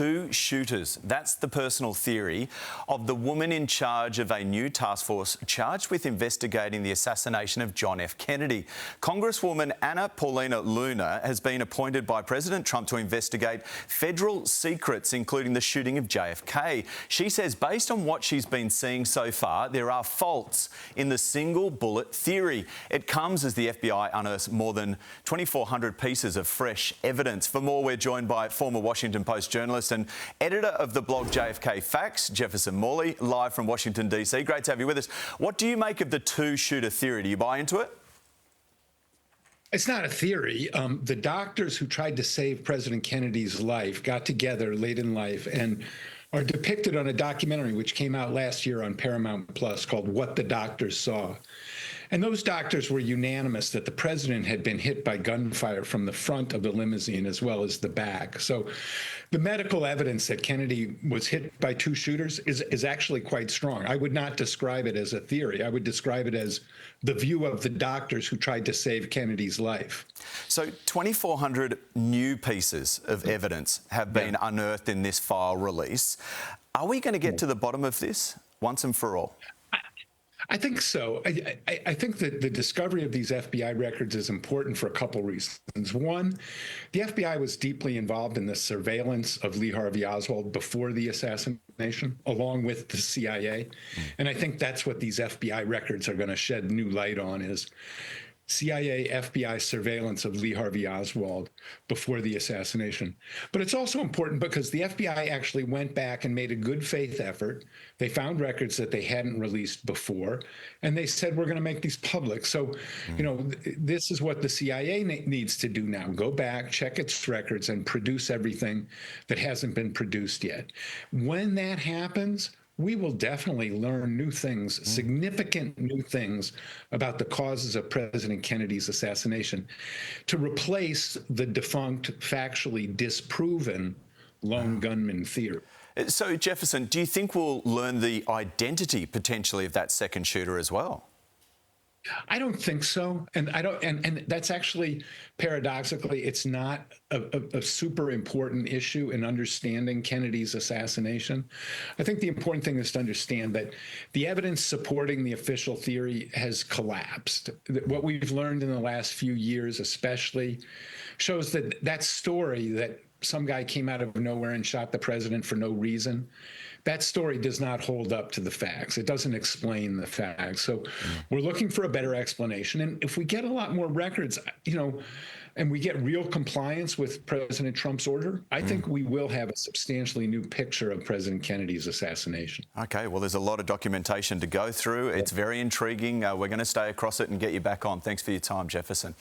two shooters. That's the personal theory of the woman in charge of a new task force charged with investigating the assassination of John F. Kennedy. Congresswoman Anna Paulina Luna has been appointed by President Trump to investigate federal secrets, including the shooting of JFK. She says, based on what she's been seeing so far, there are faults in the single bullet theory. It comes as the FBI unearths more than 2,400 pieces of fresh evidence. For more, we're joined by former Washington Post journalist and editor of the blog JFK Facts, Jefferson Morley, live from Washington, D.C. Great to have you with us. What do you make of the two-shooter theory? Do you buy into it? It's not a theory. The doctors who tried to save President Kennedy's life got together late in life and are depicted on a documentary which came out last year on Paramount Plus called What the Doctors Saw. And those doctors were unanimous that the president had been hit by gunfire from the front of the limousine as well as the back. So the medical evidence that Kennedy was hit by two shooters is actually quite strong. I would not describe it as a theory. I would describe it as the view of the doctors who tried to save Kennedy's life. So 2,400 new pieces of evidence have been unearthed in this file release. Are we going to get to the bottom of this once and for all? I think so. I think that the discovery of these FBI records is important for a couple reasons. One, the FBI was deeply involved in the surveillance of Lee Harvey Oswald before the assassination, along with the CIA. And I think that's what these FBI records are going to shed new light on, is CIA, FBI surveillance of Lee Harvey Oswald before the assassination. But it's also important because the FBI actually went back and made a good faith effort. They found records that they hadn't released before, and they said, we're going to make these public. So, you know, this is what the CIA needs to do now. Go back, check its records, and produce everything that hasn't been produced yet. When that happens, we will definitely learn new things, significant new things about the causes of President Kennedy's assassination to replace the defunct, factually disproven lone gunman theory. So, Jefferson, do you think we'll learn the identity potentially of that second shooter as well? I don't think so. And and that's actually, paradoxically, it's not a super important issue in understanding Kennedy's assassination. I think the important thing is to understand that the evidence supporting the official theory has collapsed. What we've learned in the last few years especially shows that that story that some guy came out of nowhere and shot the president for no reason, that story does not hold up to the facts. It doesn't explain the facts. So we're looking for a better explanation. And if we get a lot more records, you know, and we get real compliance with President Trump's order, I think we will have a substantially new picture of President Kennedy's assassination. OK, well, there's a lot of documentation to go through. It's very intriguing. We're going to stay across it and get you back on. Thanks for your time, Jefferson.